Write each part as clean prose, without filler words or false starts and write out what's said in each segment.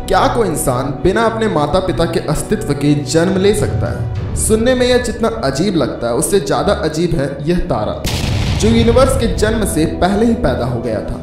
क्या कोई इंसान बिना अपने माता पिता के अस्तित्व के जन्म ले सकता है? सुनने में यह जितना अजीब लगता है उससे ज़्यादा अजीब है यह तारा जो यूनिवर्स के जन्म से पहले ही पैदा हो गया था।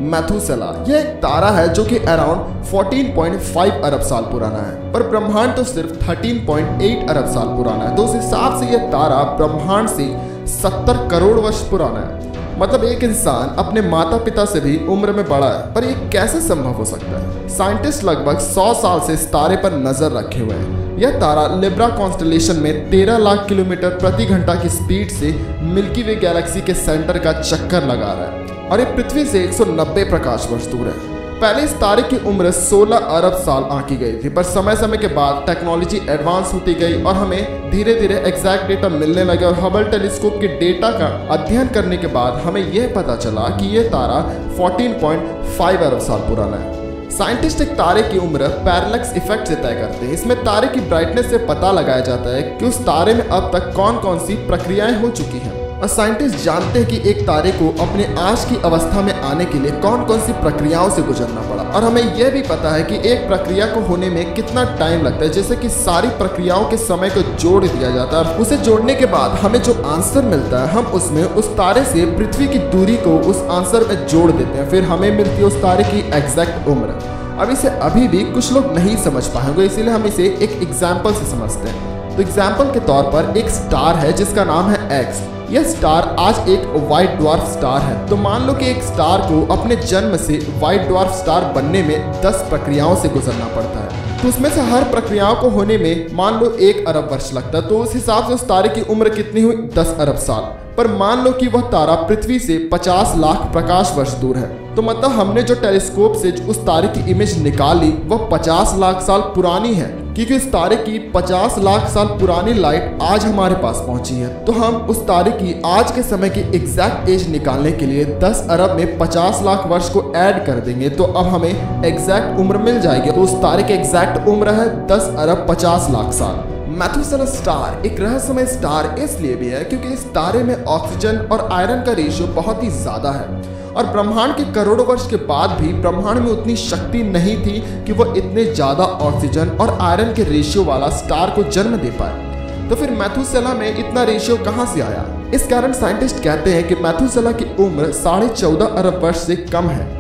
मैथुसेला यह एक तारा है जो कि अराउंड 14.5 अरब साल पुराना है, पर ब्रह्मांड तो सिर्फ 13.8 अरब साल पुराना है। तो उस हिसाब से यह तारा ब्रह्मांड से 70 करोड़ वर्ष पुराना है। मतलब एक इंसान अपने माता पिता से भी उम्र में बड़ा है, पर यह कैसे संभव हो सकता है? साइंटिस्ट लगभग 100 साल से इस तारे पर नजर रखे हुए हैं। यह तारा लिब्रा कॉन्स्टलेशन में 13 लाख किलोमीटर प्रति घंटा की स्पीड से मिल्की वे गैलेक्सी के सेंटर का चक्कर लगा रहा है और ये पृथ्वी से 190 प्रकाश वर्ष दूर है। पहले इस तारे की उम्र 16 अरब साल आंकी गई थी, पर समय समय के बाद टेक्नोलॉजी एडवांस होती गई और हमें धीरे धीरे एग्जैक्ट डेटा मिलने लगे और हबल टेलीस्कोप के डेटा का अध्ययन करने के बाद हमें यह पता चला कि यह तारा 14.5 अरब साल पुराना है। साइंटिस्ट एक तारे की उम्र पैरेलैक्स इफेक्ट से तय करते हैं। इसमें तारे की ब्राइटनेस से पता लगाया जाता है कि उस तारे में अब तक कौन कौन सी प्रक्रियाएं हो चुकी हैं और साइंटिस्ट जानते हैं कि एक तारे को अपने आज की अवस्था में आने के लिए कौन कौन सी प्रक्रियाओं से गुजरना पड़ा और हमें यह भी पता है कि एक प्रक्रिया को होने में कितना टाइम लगता है। जैसे कि सारी प्रक्रियाओं के समय को जोड़ दिया जाता है, उसे जोड़ने के बाद हमें जो आंसर मिलता है हम उसमें उस तारे से पृथ्वी की दूरी को उस आंसर में जोड़ देते हैं, फिर हमें मिलती है उस तारे की एग्जैक्ट उम्र। अब इसे अभी भी कुछ लोग नहीं समझ पाएंगे, इसीलिए हम इसे एक एग्जाम्पल से समझते हैं। तो एग्जाम्पल के तौर पर एक स्टार है जिसका नाम है एक्स। यह स्टार आज एक व्हाइट ड्वार्फ स्टार है। तो मान लो कि एक स्टार को अपने जन्म से व्हाइट ड्वार्फ स्टार बनने में 10 प्रक्रियाओं से गुजरना पड़ता है। तो उसमें से हर प्रक्रियाओं को होने में मान लो 1 अरब वर्ष लगता है। तो उस हिसाब से उस तारे की उम्र कितनी हुई? 10 अरब साल। पर मान लो कि वह तारा पृथ्वी से 50 लाख प्रकाश वर्ष दूर है। तो मतलब हमने जो टेलीस्कोप से उस तारे की इमेज निकाली वह 50 लाख साल पुरानी है, क्योंकि उस तारे की 50 लाख साल पुरानी लाइट आज हमारे पास पहुंची है। तो हम उस तारे की आज के समय की एग्जैक्ट एज निकालने के लिए 10 अरब में 50 लाख वर्ष को ऐड कर देंगे तो अब हमें एग्जैक्ट उम्र मिल जाएगी। तो उस तारे की एग्जैक्ट उम्र है 10 अरब 50 लाख साल। मैथुसेला स्टार एक रहस्यमय स्टार इसलिए भी है क्योंकि इस तारे में ऑक्सीजन और आयरन का रेशियो बहुत ही ज्यादा है और ब्रह्मांड के करोड़ों वर्ष के बाद भी ब्रह्मांड में उतनी शक्ति नहीं थी कि वह इतने ज्यादा ऑक्सीजन और आयरन के रेशियो वाला स्टार को जन्म दे पाए। तो फिर मैथुसेला में इतना रेशियो कहां से आया? इस कारण साइंटिस्ट कहते हैं कि मैथुसेला की उम्र 14.5 अरब वर्ष से कम है।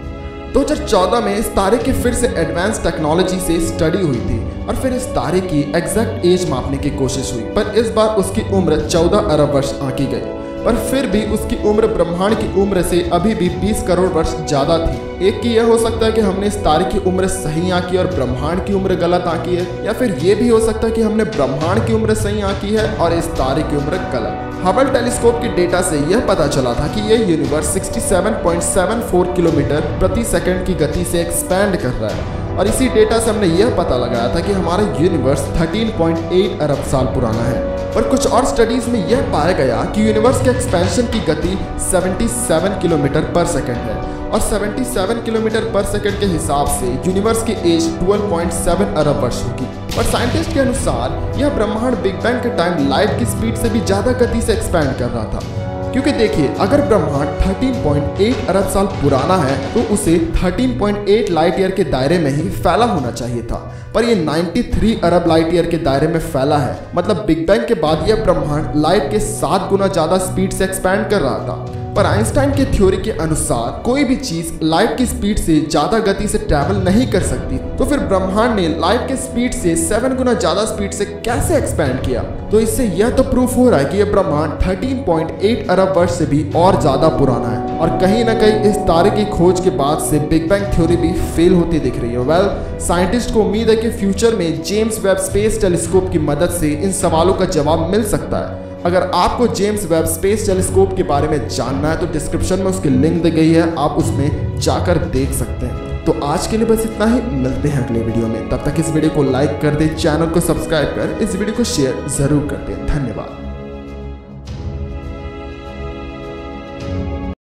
2014 में इस तारे की फिर से एडवांस टेक्नोलॉजी से स्टडी हुई थी और फिर इस तारे की एग्जैक्ट एज मापने की कोशिश हुई, पर इस बार उसकी उम्र 14 अरब वर्ष आंकी गई, पर फिर भी उसकी उम्र ब्रह्मांड की उम्र से अभी भी 20 करोड़ वर्ष ज्यादा थी। एक की यह हो सकता है कि हमने इस तारे की उम्र सही आंकी और ब्रह्मांड की उम्र गलत आंकी है, या फिर यह भी हो सकता है कि हमने ब्रह्मांड की उम्र सही आंकी है और इस तारे की उम्र गलत। हबल टेलीस्कोप के डेटा से यह पता चला था कि यह यूनिवर्स 67.74 किलोमीटर प्रति सेकंड की गति से एक्सपैंड कर रहा है और इसी डेटा से हमने यह पता लगाया था कि हमारा यूनिवर्स 13.8 अरब साल पुराना है। और कुछ और स्टडीज में यह पाया गया कि यूनिवर्स के एक्सपेंशन की गति 77 किलोमीटर पर सेकंड है और 77 किलोमीटर पर सेकंड के हिसाब से यूनिवर्स की एज 12.7 अरब वर्ष होगी। और साइंटिस्ट के अनुसार यह ब्रह्मांड बिग बैंग के टाइम लाइट की स्पीड से भी ज्यादा गति से एक्सपैंड कर रहा था, क्योंकि देखिए अगर ब्रह्मांड 13.8 अरब साल पुराना है तो उसे 13.8 लाइट ईयर के दायरे में ही फैला होना चाहिए था, पर ये 93 अरब लाइट ईयर के दायरे में फैला है। मतलब बिग बैंग के बाद यह ब्रह्मांड लाइट के 7 गुना ज्यादा स्पीड से एक्सपैंड कर रहा था। पर आइंस्टाइन के थ्योरी के अनुसार कोई भी चीज लाइट की स्पीड से ज्यादा गति से ट्रैवल नहीं कर सकती, तो फिर ब्रह्मांड ने लाइट के स्पीड से 7 गुना ज्यादा स्पीड से कैसे एक्सपैंड किया? तो इससे यह तो प्रूफ हो रहा है कि यह ब्रह्मांड 13.8 अरब वर्ष से भी और ज्यादा पुराना है और कहीं ना कहीं इस तारे की खोज के बाद से बिग बैंग थ्योरी भी फेल होती दिख रही है। वेल, साइंटिस्ट को उम्मीद है कि फ्यूचर में जेम्स वेब स्पेस टेलीस्कोप की मदद से इन सवालों का जवाब मिल सकता है। अगर आपको जेम्स वेब स्पेस टेलीस्कोप के बारे में जानना है तो डिस्क्रिप्शन में उसकी लिंक दी गई है, आप उसमें जाकर देख सकते हैं। तो आज के लिए बस इतना ही, मिलते हैं अगले वीडियो में। तब तक इस वीडियो को लाइक कर दें, चैनल को सब्सक्राइब कर इस वीडियो को शेयर जरूर कर दें। धन्यवाद।